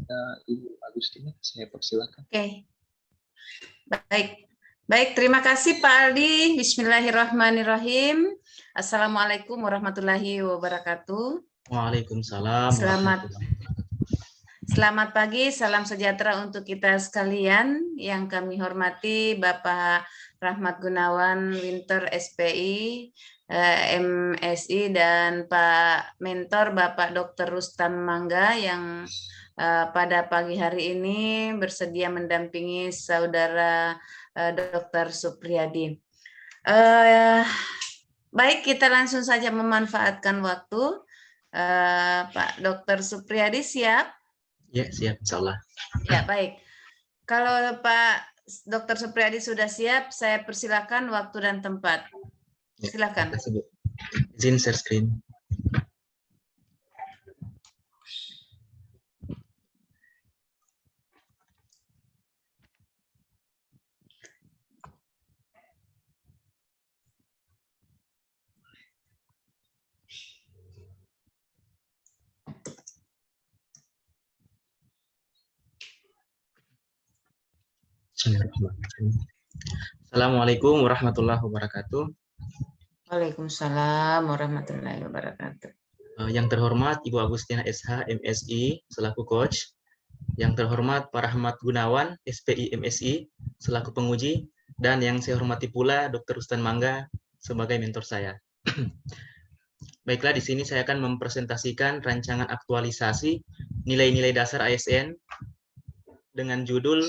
kepada Ibu Agustina. Saya persilakan. Oke. Baik, terima kasih Pak Aldi. Bismillahirrahmanirrahim. Assalamualaikum warahmatullahi wabarakatuh. Waalaikumsalam. Selamat pagi, salam sejahtera untuk kita sekalian. Yang kami hormati Bapak Rahmat Gunawan Winter SPI, MSI, dan Pak Mentor Bapak Dr. Rustam Mangga yang pada pagi hari ini bersedia mendampingi Saudara Dr. Supriyadi. Baik, kita langsung saja memanfaatkan waktu. Pak Dr. Supriyadi siap? Ya, siap, insya Allah. Ya, baik. Kalau Pak Dr. Supriyadi sudah siap, saya persilakan waktu dan tempat. Silakan. Ya, izin share screen. Assalamualaikum warahmatullahi wabarakatuh. Waalaikumsalam warahmatullahi wabarakatuh. Yang terhormat Ibu Agustina SH MSI selaku coach, yang terhormat Pak Rahmat Gunawan SPI MSI selaku penguji, dan yang saya hormati pula Dr. Rustam Mangga sebagai mentor saya. Baiklah, di sini saya akan mempresentasikan rancangan aktualisasi nilai-nilai dasar ASN dengan judul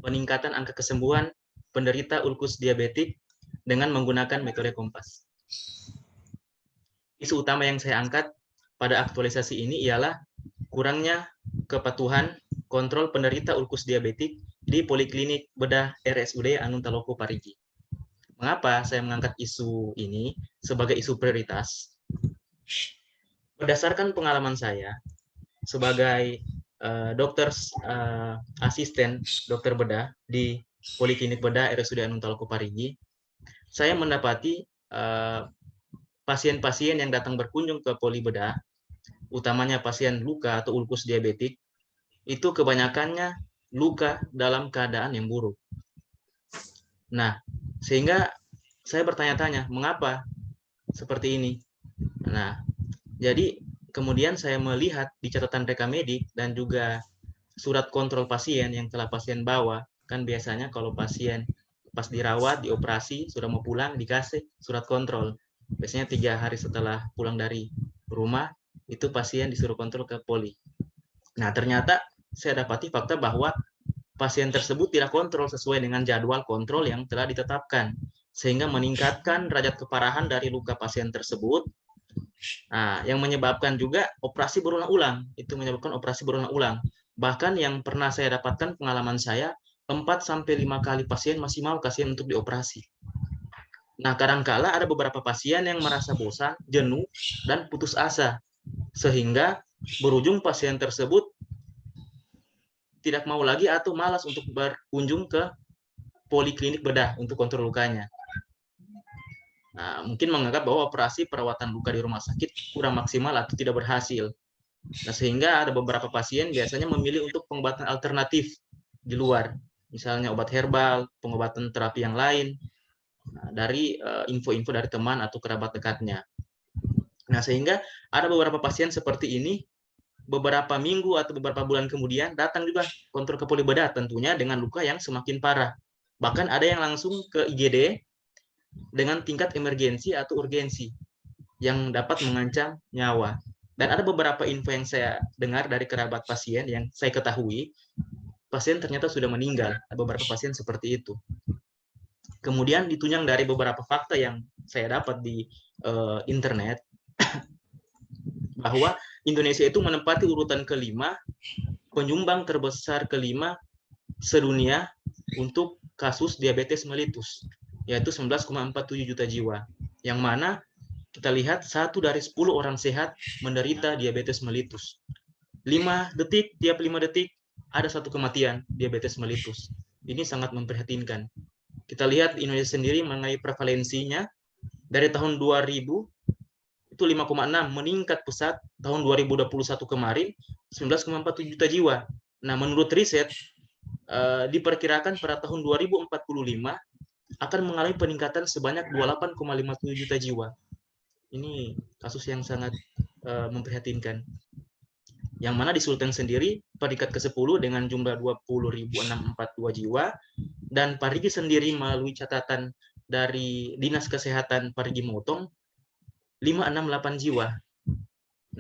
peningkatan angka kesembuhan penderita ulkus diabetik dengan menggunakan metode kompas. Isu utama yang saya angkat pada aktualisasi ini ialah kurangnya kepatuhan kontrol penderita ulkus diabetik di Poliklinik Bedah RSUD Anung Taloqo Parigi. Mengapa saya mengangkat isu ini sebagai isu prioritas? Berdasarkan pengalaman saya sebagai dokter asisten dokter bedah di Poliklinik Bedah RSUD Anung Taloqo Parigi, saya mendapati pasien-pasien yang datang berkunjung ke poli bedah, utamanya pasien luka atau ulkus diabetik, itu kebanyakannya luka dalam keadaan yang buruk. Nah, sehingga saya bertanya-tanya, mengapa seperti ini? Nah, jadi kemudian saya melihat di catatan rekam medik dan juga surat kontrol pasien yang telah pasien bawa. Kan biasanya kalau pasien pas dirawat, dioperasi, sudah mau pulang, dikasih surat kontrol. Biasanya 3 hari setelah pulang dari rumah, itu pasien disuruh kontrol ke poli. Nah, ternyata saya dapati fakta bahwa pasien tersebut tidak kontrol sesuai dengan jadwal kontrol yang telah ditetapkan, sehingga meningkatkan derajat keparahan dari luka pasien tersebut. Nah, yang menyebabkan juga operasi berulang-ulang, itu menyebabkan operasi berulang-ulang. Bahkan yang pernah saya dapatkan pengalaman saya, 4-5 kali pasien masih mau pasien untuk dioperasi. Nah, kadangkala ada beberapa pasien yang merasa bosan, jenuh, dan putus asa, sehingga berujung pasien tersebut tidak mau lagi atau malas untuk berkunjung ke poliklinik bedah untuk kontrol lukanya. Nah, mungkin menganggap bahwa operasi perawatan luka di rumah sakit kurang maksimal atau tidak berhasil. Nah, sehingga ada beberapa pasien biasanya memilih untuk pengobatan alternatif di luar, misalnya obat herbal, pengobatan terapi yang lain, dari info-info dari teman atau kerabat dekatnya. Nah, sehingga ada beberapa pasien seperti ini, beberapa minggu atau beberapa bulan kemudian datang juga kontrol ke poli bedah, tentunya dengan luka yang semakin parah. Bahkan ada yang langsung ke IGD dengan tingkat emergensi atau urgensi yang dapat mengancam nyawa. Dan ada beberapa info yang saya dengar dari kerabat pasien yang saya ketahui, pasien ternyata sudah meninggal. Ada beberapa pasien seperti itu. Kemudian ditunjang dari beberapa fakta yang saya dapat di internet, bahwa Indonesia itu menempati urutan kelima, penyumbang terbesar kelima sedunia untuk kasus diabetes mellitus, yaitu 19,47 juta jiwa. Yang mana kita lihat 1 dari 10 orang sehat menderita diabetes mellitus. 5 detik, tiap 5 detik ada 1 kematian diabetes mellitus. Ini sangat memprihatinkan. Kita lihat di Indonesia sendiri mengenai prevalensinya, dari tahun 2000 itu 5,6, meningkat pesat tahun 2021 kemarin 19,47 juta jiwa. Nah, menurut riset diperkirakan pada tahun 2045 akan mengalami peningkatan sebanyak 28,57 juta jiwa. Ini kasus yang sangat memprihatinkan. Yang mana di Sulteng sendiri peringkat ke-10 dengan jumlah 20.642 jiwa, dan Parigi sendiri melalui catatan dari Dinas Kesehatan Parigi Motong 568 jiwa.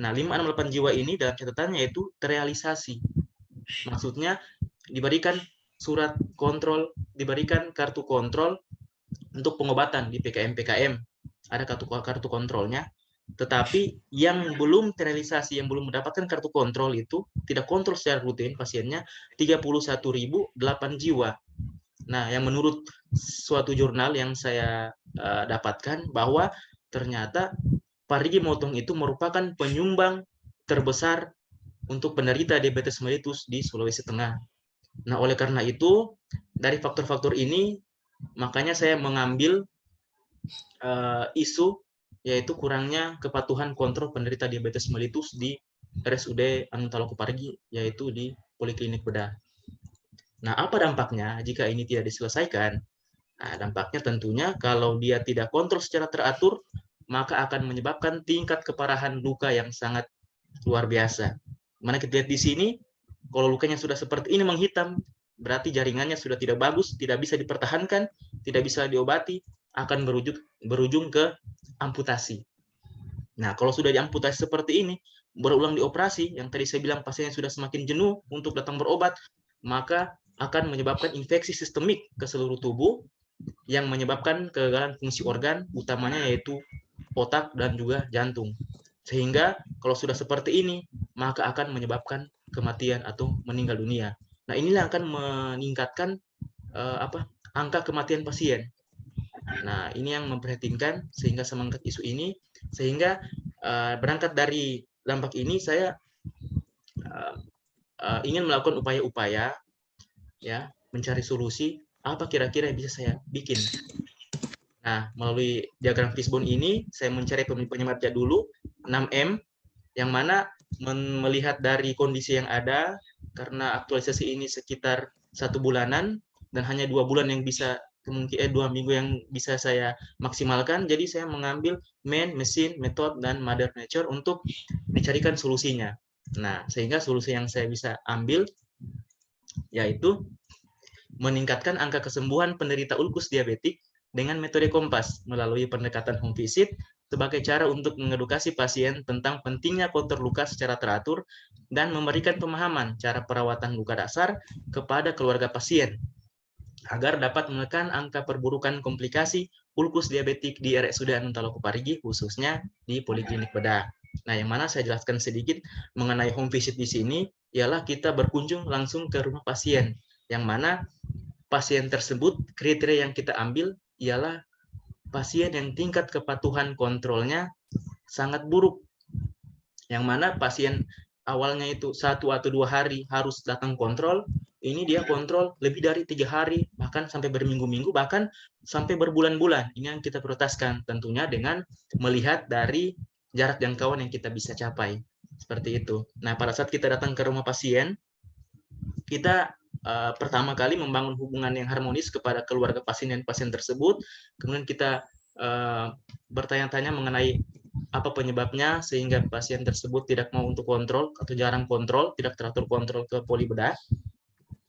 Nah, 568 jiwa ini dalam catatannya itu terrealisasi. Maksudnya diberikan surat kontrol, diberikan kartu kontrol untuk pengobatan di PKM-PKM. Ada kartu kontrolnya. Tetapi yang belum terrealisasi, yang belum mendapatkan kartu kontrol itu tidak kontrol secara rutin pasiennya 31.008 jiwa. Nah, yang menurut suatu jurnal yang saya dapatkan bahwa ternyata Parigi Motong itu merupakan penyumbang terbesar untuk penderita diabetes mellitus di Sulawesi Tengah. Nah, oleh karena itu dari faktor-faktor ini makanya saya mengambil isu yaitu kurangnya kepatuhan kontrol penderita diabetes mellitus di RSUD Anuntaloko Parigi, yaitu di Poliklinik Bedah. Nah, apa dampaknya jika ini tidak diselesaikan? Nah, dampaknya tentunya kalau dia tidak kontrol secara teratur, maka akan menyebabkan tingkat keparahan luka yang sangat luar biasa. Mana kita lihat di sini, kalau lukanya sudah seperti ini menghitam, berarti jaringannya sudah tidak bagus, tidak bisa dipertahankan, tidak bisa diobati, akan berujung ke amputasi. Nah, kalau sudah diamputasi seperti ini, berulang dioperasi, yang tadi saya bilang pasiennya sudah semakin jenuh untuk datang berobat, maka akan menyebabkan infeksi sistemik ke seluruh tubuh yang menyebabkan kegagalan fungsi organ, utamanya yaitu otak dan juga jantung. Sehingga kalau sudah seperti ini, maka akan menyebabkan kematian atau meninggal dunia. Nah, inilah akan meningkatkan angka kematian pasien. Nah, ini yang memprihatinkan sehingga saya mengangkat isu ini, sehingga berangkat dari dampak ini saya ingin melakukan upaya-upaya ya, mencari solusi apa kira-kira yang bisa saya bikin. Nah, melalui diagram fishbone ini saya mencari penyebabnya dulu 6M, yang mana melihat dari kondisi yang ada, karena aktualisasi ini sekitar 1 bulanan dan hanya 2 bulan yang bisa kemungkinan 2 minggu yang bisa saya maksimalkan. Jadi saya mengambil man, mesin, method, dan mother nature untuk dicarikan solusinya. Nah, sehingga solusi yang saya bisa ambil yaitu meningkatkan angka kesembuhan penderita ulkus diabetik dengan metode kompas melalui pendekatan home visit sebagai cara untuk mengedukasi pasien tentang pentingnya kontrol luka secara teratur dan memberikan pemahaman cara perawatan luka dasar kepada keluarga pasien agar dapat menekan angka perburukan komplikasi ulkus diabetik di RSUD Anuntaloko Parigi, khususnya di Poliklinik Bedah. Nah, yang mana saya jelaskan sedikit mengenai home visit di sini ialah kita berkunjung langsung ke rumah pasien, yang mana pasien tersebut kriteria yang kita ambil ialah pasien yang tingkat kepatuhan kontrolnya sangat buruk, yang mana pasien awalnya itu 1 atau 2 hari harus datang kontrol, ini dia kontrol lebih dari 3 hari, bahkan sampai berminggu-minggu, bahkan sampai berbulan-bulan. Ini yang kita prioritaskan tentunya dengan melihat dari jarak jangkauan yang kita bisa capai. Seperti itu. Nah, pada saat kita datang ke rumah pasien, kita pertama kali membangun hubungan yang harmonis kepada keluarga pasien dan pasien tersebut. Kemudian kita bertanya-tanya mengenai apa penyebabnya sehingga pasien tersebut tidak mau untuk kontrol atau jarang kontrol, tidak teratur kontrol ke poli bedah.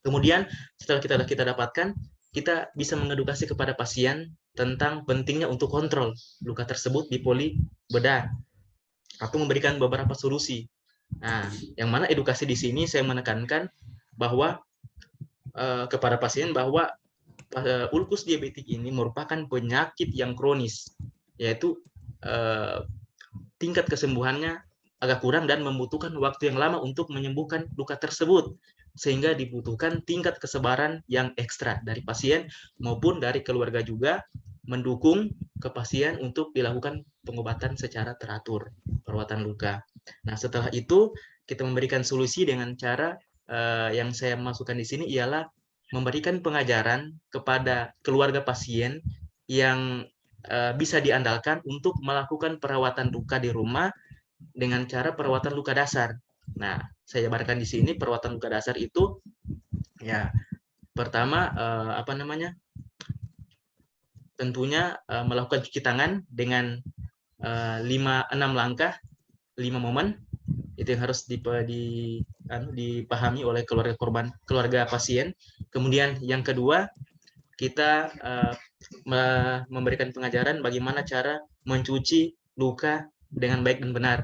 Kemudian setelah kita dapatkan, kita bisa mengedukasi kepada pasien tentang pentingnya untuk kontrol luka tersebut di poli bedah atau memberikan beberapa solusi. Nah, yang mana edukasi di sini saya menekankan bahwa kepada pasien bahwa ulkus diabetik ini merupakan penyakit yang kronis, yaitu tingkat kesembuhannya agak kurang dan membutuhkan waktu yang lama untuk menyembuhkan luka tersebut, sehingga dibutuhkan tingkat kesabaran yang ekstra dari pasien maupun dari keluarga juga mendukung ke pasien untuk dilakukan pengobatan secara teratur, perawatan luka. Nah, setelah itu kita memberikan solusi dengan cara yang saya masukkan di sini ialah memberikan pengajaran kepada keluarga pasien yang bisa diandalkan untuk melakukan perawatan luka di rumah dengan cara perawatan luka dasar. Nah, saya jabarkan di sini perawatan luka dasar itu ya pertama tentunya melakukan cuci tangan dengan 6 langkah, 5 momen itu yang harus dipahami oleh keluarga pasien. Kemudian yang kedua, kita memberikan pengajaran bagaimana cara mencuci luka dengan baik dan benar.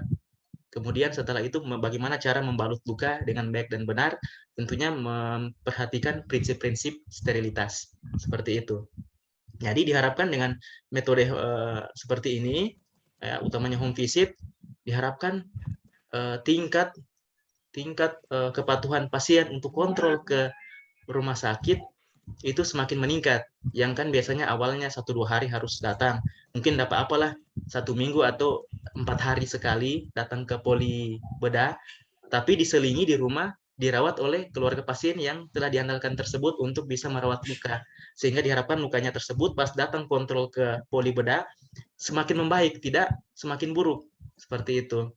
Kemudian setelah itu bagaimana cara membalut luka dengan baik dan benar, tentunya memperhatikan prinsip-prinsip sterilitas seperti itu. Jadi diharapkan dengan metode seperti ini, utamanya home visit, diharapkan tingkat kepatuhan pasien untuk kontrol ke rumah sakit itu semakin meningkat. Yang kan biasanya awalnya 1-2 hari harus datang, mungkin dapat apalah 1 minggu atau 4 hari sekali datang ke poli bedah, tapi diselingi di rumah dirawat oleh keluarga pasien yang telah diandalkan tersebut untuk bisa merawat luka, sehingga diharapkan lukanya tersebut pas datang kontrol ke poli bedah semakin membaik, tidak semakin buruk, seperti itu.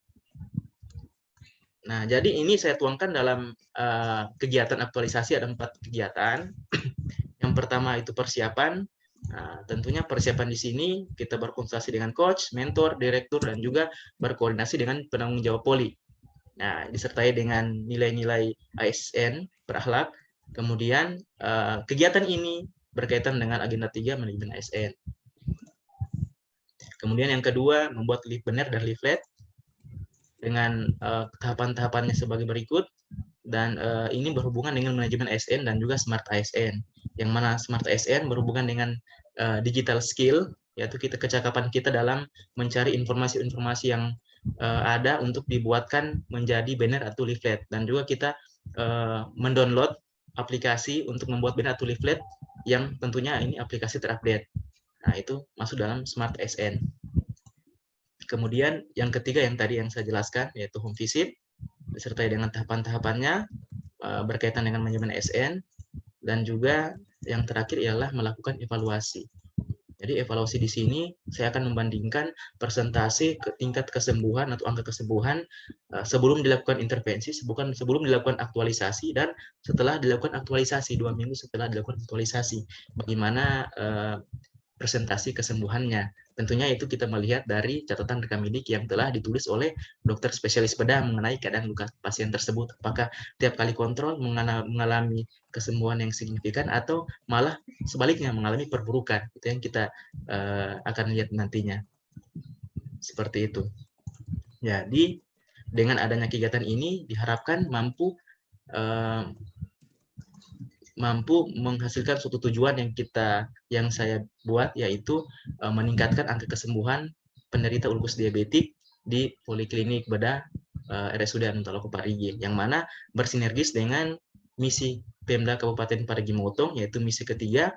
Nah, jadi ini saya tuangkan dalam kegiatan aktualisasi, ada 4 kegiatan. Yang pertama itu persiapan. Nah, tentunya persiapan di sini kita berkonsultasi dengan coach, mentor, direktur, dan juga berkoordinasi dengan penanggung jawab poli. Nah, disertai dengan nilai-nilai ASN berakhlak. Kemudian kegiatan ini berkaitan dengan agenda 3 manajemen ASN. Kemudian yang kedua, membuat leaf banner dan leaflet dengan tahapan-tahapannya sebagai berikut. Dan ini berhubungan dengan manajemen ASN dan juga smart ASN. Yang mana smart ASN berhubungan dengan digital skill, yaitu kecakapan kita dalam mencari informasi-informasi yang ada untuk dibuatkan menjadi banner atau leaflet. Dan juga kita mendownload aplikasi untuk membuat banner atau leaflet yang tentunya ini aplikasi terupdate. Nah, itu masuk dalam smart ASN. Kemudian yang ketiga yang tadi yang saya jelaskan, yaitu home visit, disertai dengan tahapan-tahapannya berkaitan dengan manajemen ASN, dan juga yang terakhir ialah melakukan evaluasi. Jadi evaluasi di sini saya akan membandingkan persentase tingkat kesembuhan atau angka kesembuhan sebelum dilakukan intervensi, sebelum dilakukan aktualisasi, dan setelah dilakukan aktualisasi, 2 minggu setelah dilakukan aktualisasi, bagaimana presentasi kesembuhannya. Tentunya itu kita melihat dari catatan rekam medik yang telah ditulis oleh dokter spesialis bedah mengenai keadaan luka pasien tersebut. Apakah tiap kali kontrol mengalami kesembuhan yang signifikan atau malah sebaliknya mengalami perburukan. Itu yang kita akan lihat nantinya. Seperti itu. Jadi dengan adanya kegiatan ini diharapkan mampu menghasilkan suatu tujuan yang saya buat, yaitu meningkatkan angka kesembuhan penderita ulkus diabetik di Poliklinik Bedah RSUD Anuntaloko Parigi, yang mana bersinergis dengan misi Pemda Kabupaten Parigi Motong, yaitu misi ketiga,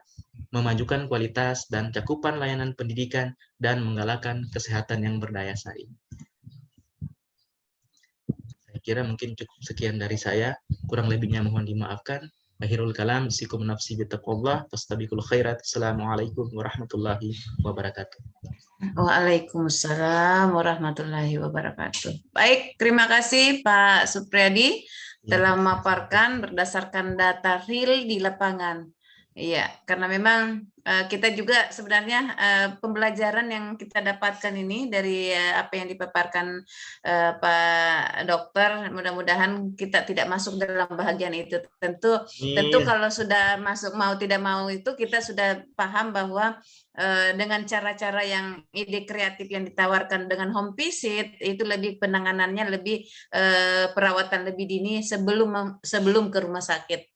memajukan kualitas dan cakupan layanan pendidikan dan menggalakkan kesehatan yang berdaya saing. Saya kira mungkin cukup sekian dari saya, kurang lebihnya mohon dimaafkan. Akhirul kalam, sikum nafsi bitaqwallah, fastabiqul khairat. Assalamualaikum warahmatullahi wabarakatuh. Waalaikumsalam warahmatullahi wabarakatuh. Baik, terima kasih Pak Supriyadi telah memaparkan berdasarkan data real di lapangan. Iya, karena memang kita juga sebenarnya pembelajaran yang kita dapatkan ini dari apa yang dipaparkan Pak Dokter, mudah-mudahan kita tidak masuk dalam bahagian itu. Tentu kalau sudah masuk mau tidak mau itu kita sudah paham bahwa dengan cara-cara yang ide kreatif yang ditawarkan dengan home visit itu lebih penanganannya lebih perawatan lebih dini sebelum ke rumah sakit.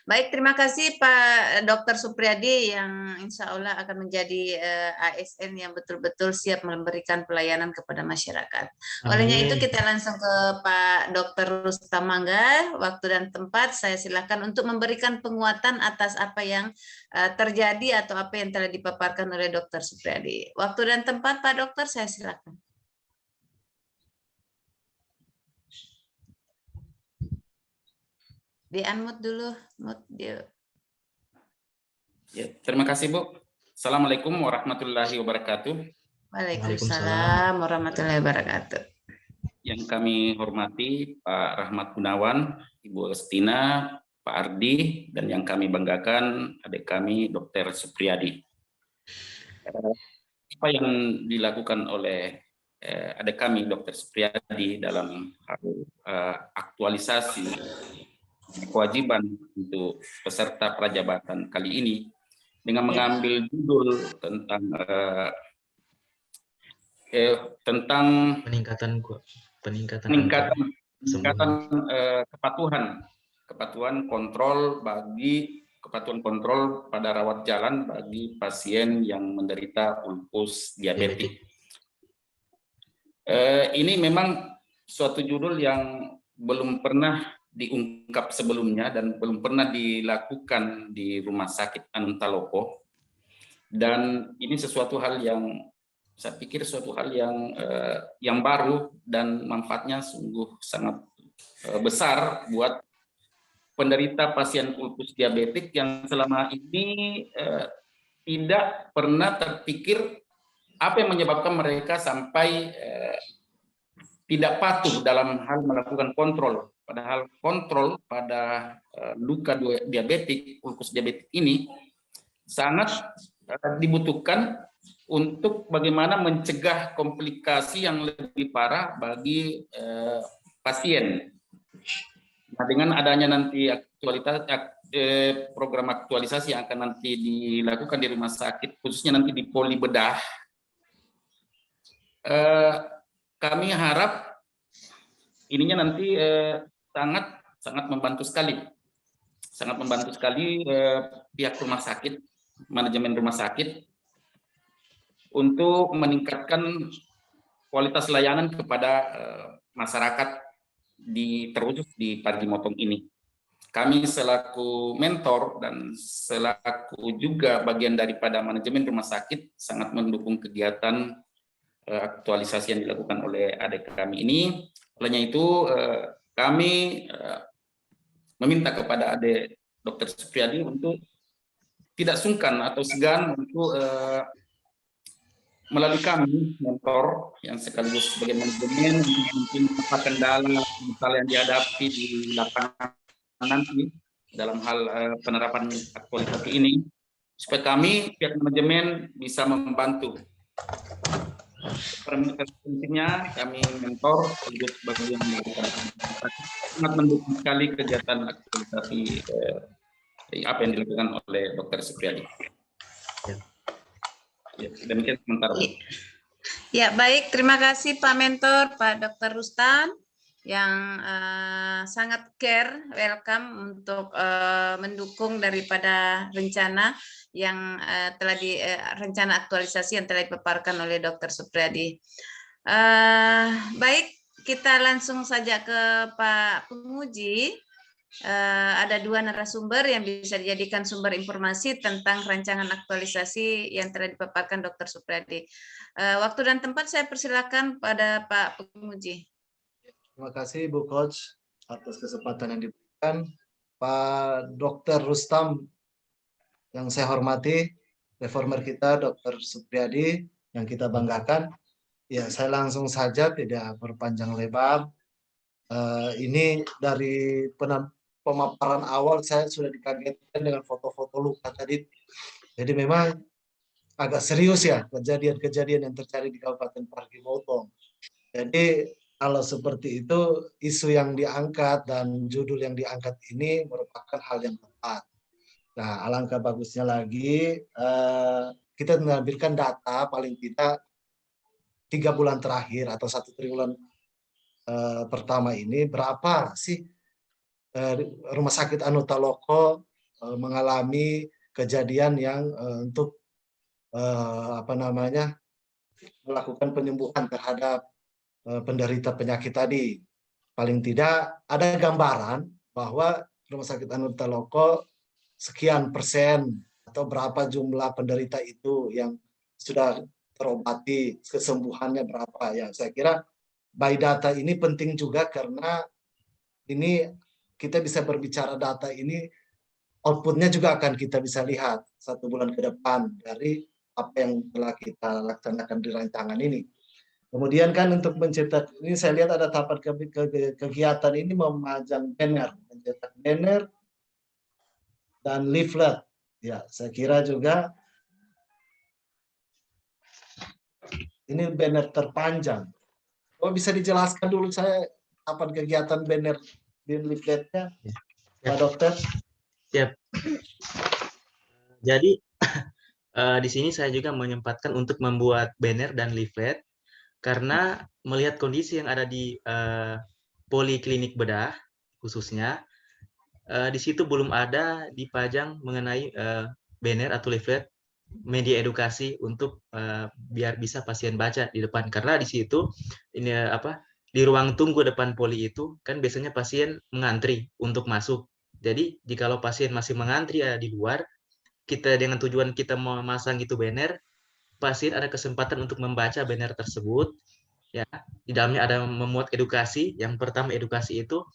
Baik, terima kasih Pak Dr. Supriyadi yang insya Allah akan menjadi ASN yang betul-betul siap memberikan pelayanan kepada masyarakat. Olehnya itu kita langsung ke Pak Dr. Rustam Mangga. Waktu dan tempat saya silakan untuk memberikan penguatan atas apa yang terjadi atau apa yang telah dipaparkan oleh Dr. Supriyadi. Waktu dan tempat Pak Dokter, saya silakan. Di-unmute dulu, mute dia. Ya, terima kasih Bu. Assalamualaikum warahmatullahi wabarakatuh. Waalaikumsalam warahmatullahi wabarakatuh. Yang kami hormati Pak Rahmat Gunawan, Ibu Agustina, Pak Ardi, dan yang kami banggakan adik kami Dr. Supriyadi. Apa yang dilakukan oleh adik kami Dr. Supriyadi dalam hal aktualisasi kewajiban untuk peserta prajabatan kali ini dengan mengambil judul tentang peningkatan kepatuhan kontrol pada rawat jalan bagi pasien yang menderita ulkus diabetik. Ini memang suatu judul yang belum pernah diungkap sebelumnya dan belum pernah dilakukan di Rumah Sakit Anuntaloko, dan ini sesuatu hal yang saya pikir suatu hal yang baru dan manfaatnya sungguh sangat besar buat penderita pasien ulkus diabetik yang selama ini tidak pernah terpikir apa yang menyebabkan mereka sampai tidak patuh dalam hal melakukan kontrol. Padahal kontrol pada luka diabetik, ulkus diabetik ini sangat dibutuhkan untuk bagaimana mencegah komplikasi yang lebih parah bagi pasien. Nah, dengan adanya nanti program aktualisasi yang akan nanti dilakukan di rumah sakit, khususnya nanti di poli bedah, kami harap ininya nanti sangat membantu sekali, pihak rumah sakit, manajemen rumah sakit untuk meningkatkan kualitas layanan kepada masyarakat terwujud di Parigi Motong ini. Kami selaku mentor dan selaku juga bagian daripada manajemen rumah sakit sangat mendukung kegiatan aktualisasi yang dilakukan oleh adik kami ini. Olehnya itu kami meminta kepada adik Dr. Supriyadi untuk tidak sungkan atau segan untuk melalui kami mentor yang sekaligus sebagai manajemen mungkin apa kendala yang dihadapi di lapangan nanti dalam hal penerapan aktualisasi ini, supaya kami pihak manajemen bisa membantu. Prinsipnya kami mentor sebagai sangat mendukung sekali kegiatan aktualisasi apa yang dilakukan oleh Dr. Supriyadi. Ya, demikian sementara. Ya, baik, terima kasih Pak Mentor, Pak Dr. Rustam yang sangat care, welcome untuk mendukung daripada rencana yang rencana aktualisasi yang telah dipaparkan oleh Dr. Supriyadi. Baik, kita langsung saja ke Pak Penguji. Ada dua narasumber yang bisa dijadikan sumber informasi tentang rancangan aktualisasi yang telah dipaparkan Dr. Supriyadi. Waktu dan tempat saya persilakan pada Pak Penguji. Terima kasih Bu Coach atas kesempatan yang diberikan. Pak Dr. Rustam yang saya hormati, reformer kita Dr. Supriyadi yang kita banggakan. Ya, saya langsung saja tidak berpanjang lebar. Ini dari pemaparan awal saya sudah dikagetkan dengan foto-foto luka tadi. Jadi memang agak serius ya kejadian-kejadian yang terjadi di Kabupaten Parigi Motong. Jadi kalau seperti itu, isu yang diangkat dan judul yang diangkat ini merupakan hal yang tepat. Nah, alangkah bagusnya lagi kita menampilkan data paling tidak 3 bulan terakhir atau 1 triwulan pertama ini berapa sih Rumah Sakit Anuntaloko mengalami kejadian yang untuk melakukan penyembuhan terhadap penderita penyakit tadi. Paling tidak ada gambaran bahwa Rumah Sakit Anuntaloko sekian persen atau berapa jumlah penderita itu yang sudah terobati, kesembuhannya berapa ya. Saya kira by data ini penting juga karena ini kita bisa berbicara data ini outputnya juga akan kita bisa lihat 1 bulan ke depan dari apa yang telah kita laksanakan di rancangan ini. Kemudian kan untuk mencetak, ini saya lihat ada tahapan kegiatan ini memajang banner, mencetak banner dan leaflet. Ya, saya kira juga ini banner terpanjang. Oh, bisa dijelaskan dulu saya tahapan kegiatan banner dan leafletnya, Pak Dokter? Siap. Jadi di sini saya juga menyempatkan untuk membuat banner dan leaflet karena melihat kondisi yang ada di poliklinik bedah khususnya, di situ belum ada dipajang mengenai banner atau leaflet media edukasi untuk biar bisa pasien baca di depan, karena di situ ini di ruang tunggu depan poli itu kan biasanya pasien mengantri untuk masuk. Jadi jikalau pasien masih mengantri di luar, kita dengan tujuan kita mau memasang itu banner, pasien ada kesempatan untuk membaca banner tersebut. Ya, di dalamnya ada memuat edukasi. Yang pertama edukasi itu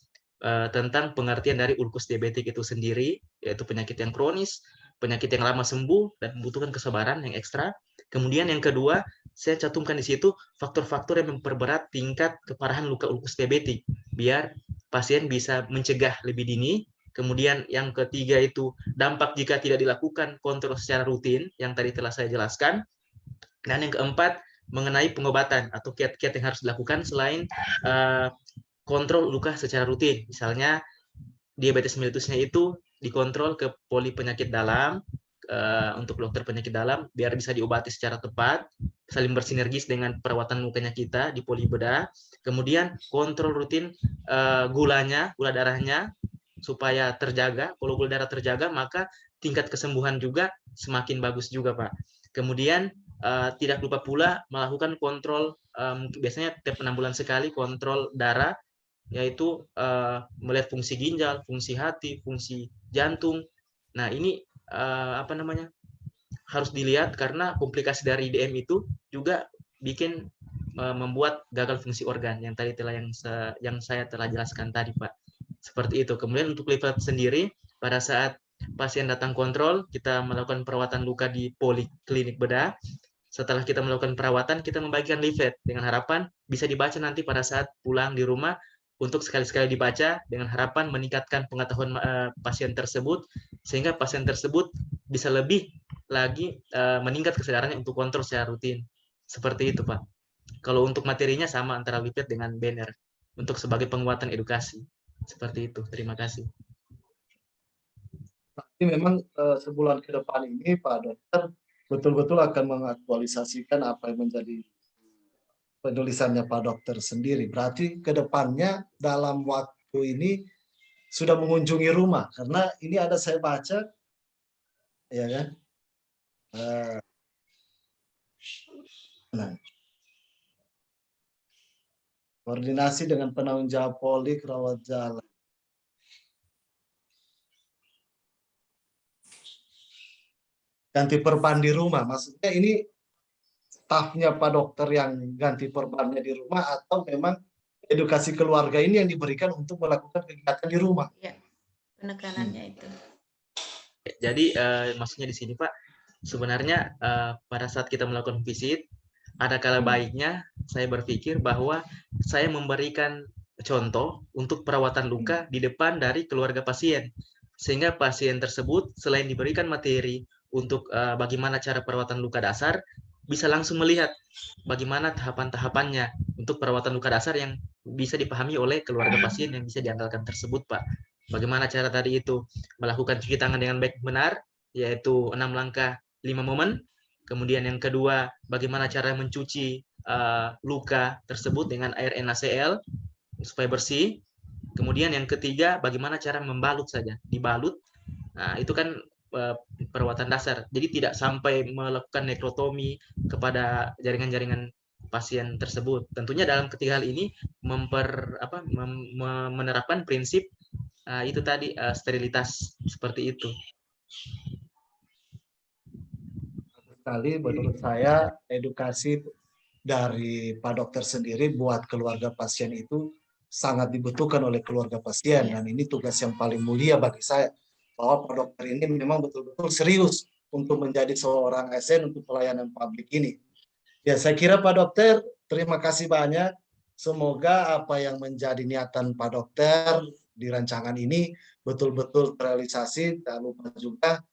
tentang pengertian dari ulkus diabetik itu sendiri, yaitu penyakit yang kronis, penyakit yang lama sembuh dan membutuhkan kesabaran yang ekstra. Kemudian yang kedua, saya cantumkan di situ faktor-faktor yang memperberat tingkat keparahan luka ulkus diabetik, biar pasien bisa mencegah lebih dini. Kemudian yang ketiga itu dampak jika tidak dilakukan kontrol secara rutin, yang tadi telah saya jelaskan. Dan yang keempat, mengenai pengobatan atau kiat-kiat yang harus dilakukan selain kontrol luka secara rutin. Misalnya diabetes mellitusnya itu dikontrol ke poli penyakit dalam, untuk dokter penyakit dalam biar bisa diobati secara tepat, saling bersinergis dengan perawatan lukanya kita di poli bedah. Kemudian kontrol rutin gula darahnya supaya terjaga. Kalau gula darah terjaga, maka tingkat kesembuhan juga semakin bagus juga, Pak. Kemudian tidak lupa pula melakukan kontrol, biasanya tiap 6 bulan sekali kontrol darah, yaitu melihat fungsi ginjal, fungsi hati, fungsi jantung. Nah, ini harus dilihat karena komplikasi dari IDM itu juga bikin membuat gagal fungsi organ yang tadi yang saya telah jelaskan tadi, Pak. Seperti itu. Kemudian untuk leaflet sendiri, pada saat pasien datang kontrol, kita melakukan perawatan luka di poliklinik bedah. Setelah kita melakukan perawatan, kita membagikan leaflet dengan harapan bisa dibaca nanti pada saat pulang di rumah, untuk sekali-sekali dibaca dengan harapan meningkatkan pengetahuan pasien tersebut, sehingga pasien tersebut bisa lebih lagi meningkat kesadarannya untuk kontrol secara rutin. Seperti itu, Pak. Kalau untuk materinya sama antara leaflet dengan banner untuk sebagai penguatan edukasi. Seperti itu. Terima kasih. Tapi memang sebulan ke depan ini Pak Dokter betul-betul akan mengaktualisasikan apa yang menjadi penulisannya Pak Dokter sendiri. Berarti ke depannya dalam waktu ini sudah mengunjungi rumah, karena ini ada saya baca, ya kan? Nah, koordinasi dengan penanggung jawab poli rawat jalan. Ganti perban di rumah, maksudnya ini stafnya Pak Dokter yang ganti perbannya di rumah atau memang edukasi keluarga ini yang diberikan untuk melakukan kegiatan di rumah? Ya, penekanannya itu. Jadi maksudnya di sini, Pak, sebenarnya pada saat kita melakukan visit, ada kala baiknya saya berpikir bahwa saya memberikan contoh untuk perawatan luka di depan dari keluarga pasien, sehingga pasien tersebut selain diberikan materi untuk bagaimana cara perawatan luka dasar, bisa langsung melihat bagaimana tahapan-tahapannya untuk perawatan luka dasar yang bisa dipahami oleh keluarga pasien yang bisa diandalkan tersebut, Pak. Bagaimana cara tadi itu melakukan cuci tangan dengan baik benar, yaitu 6 langkah 5 momen. Kemudian yang kedua, bagaimana cara mencuci luka tersebut dengan air NaCl supaya bersih. Kemudian yang ketiga, bagaimana cara membalut saja, dibalut. Nah, itu kan perawatan dasar. Jadi tidak sampai melakukan nekrotomi kepada jaringan-jaringan pasien tersebut. Tentunya dalam ketiga hal ini menerapkan prinsip itu tadi sterilitas seperti itu. Sekali menurut saya edukasi dari Pak Dokter sendiri buat keluarga pasien itu sangat dibutuhkan oleh keluarga pasien, dan ini tugas yang paling mulia bagi saya. bahwa Pak Dokter ini memang betul-betul serius untuk menjadi seorang ASN untuk pelayanan publik ini. Ya, saya kira Pak Dokter, terima kasih banyak. Semoga apa yang menjadi niatan Pak Dokter di rancangan ini betul-betul terrealisasi. Tak lupa juga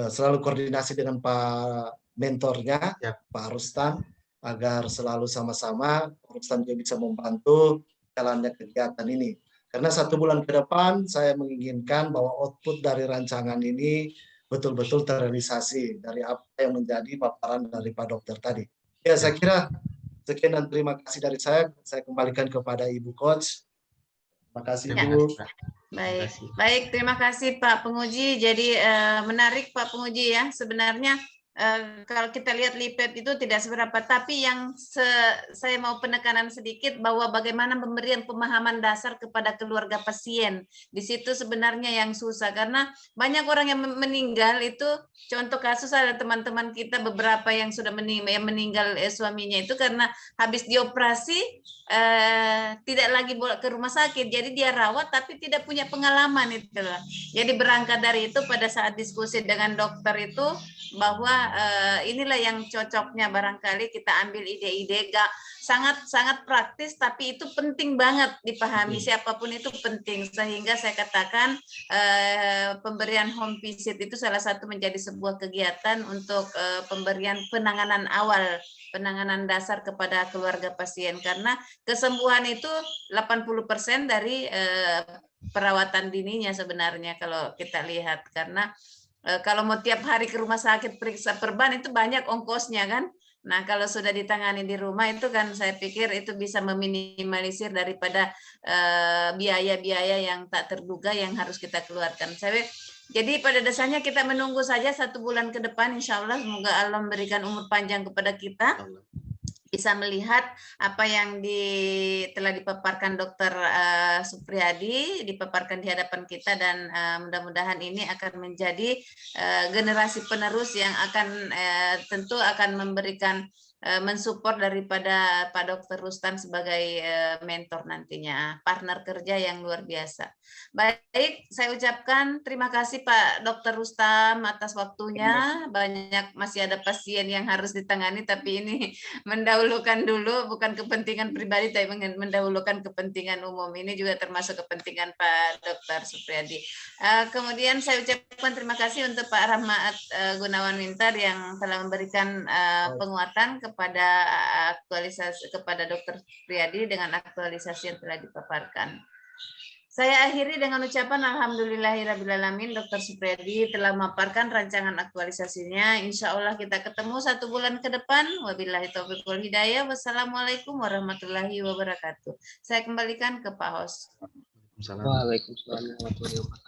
selalu koordinasi dengan Pak mentornya, Pak Rustam, agar selalu sama-sama Pak Rustam juga bisa membantu jalannya kegiatan ini. Karena 1 bulan ke depan saya menginginkan bahwa output dari rancangan ini betul-betul terrealisasi dari apa yang menjadi paparan dari Pak Dokter tadi. Ya, saya kira sekian dan terima kasih dari saya. Saya kembalikan kepada Ibu Coach. Terima kasih, Terima Bu. kasih, Pak. Baik, kasih. baik, terima kasih Pak Penguji. Jadi menarik Pak Penguji ya. Sebenarnya kalau kita lihat lipet itu tidak seberapa, tapi yang saya mau penekanan sedikit bahwa bagaimana pemberian pemahaman dasar kepada keluarga pasien. Di situ sebenarnya yang susah, karena banyak orang yang meninggal itu, contoh kasus ada teman-teman kita beberapa yang sudah meninggal suaminya itu karena habis dioperasi tidak lagi boleh ke rumah sakit, jadi dia rawat tapi tidak punya pengalaman itu. Jadi berangkat dari itu pada saat diskusi dengan dokter itu bahwa inilah yang cocoknya barangkali kita ambil ide-ide sangat praktis, tapi itu penting banget dipahami, siapapun itu penting, sehingga saya katakan pemberian home visit itu salah satu menjadi sebuah kegiatan untuk pemberian penanganan awal, penanganan dasar kepada keluarga pasien, karena kesembuhan itu 80% dari perawatan dininya sebenarnya kalau kita lihat, karena kalau mau tiap hari ke rumah sakit periksa perban itu banyak ongkosnya kan. Nah, kalau sudah ditangani di rumah itu kan saya pikir itu bisa meminimalisir daripada biaya-biaya yang tak terduga yang harus kita keluarkan. Jadi pada dasarnya kita menunggu saja 1 bulan ke depan, insya Allah semoga Allah memberikan umur panjang kepada kita, bisa melihat apa yang telah dipaparkan Dr. Supriyadi, dipaparkan di hadapan kita, dan mudah-mudahan ini akan menjadi generasi penerus yang akan tentu akan memberikan mensupport daripada Pak Dr. Rustam sebagai mentor nantinya, partner kerja yang luar biasa. Baik, saya ucapkan terima kasih Pak Dr. Rustam atas waktunya. Banyak masih ada pasien yang harus ditangani, tapi ini mendahulukan dulu, bukan kepentingan pribadi, tapi mendahulukan kepentingan umum. Ini juga termasuk kepentingan Pak Dr. Supriyadi. Kemudian saya ucapkan terima kasih untuk Pak Rahmat Gunawan Winter yang telah memberikan penguatan kepada aktualisasi kepada Dr. Supriyadi dengan aktualisasi yang telah dipaparkan. Saya akhiri dengan ucapan alhamdulillahirrabbilalamin, Dr. Supriyadi telah memaparkan rancangan aktualisasinya. Insya Allah kita ketemu 1 bulan ke depan. Wabillahi taufiq wal hidayah. Wassalamualaikum warahmatullahi wabarakatuh. Saya kembalikan ke Pak Hos. Waalaikumsalam warahmatullahi wabarakatuh.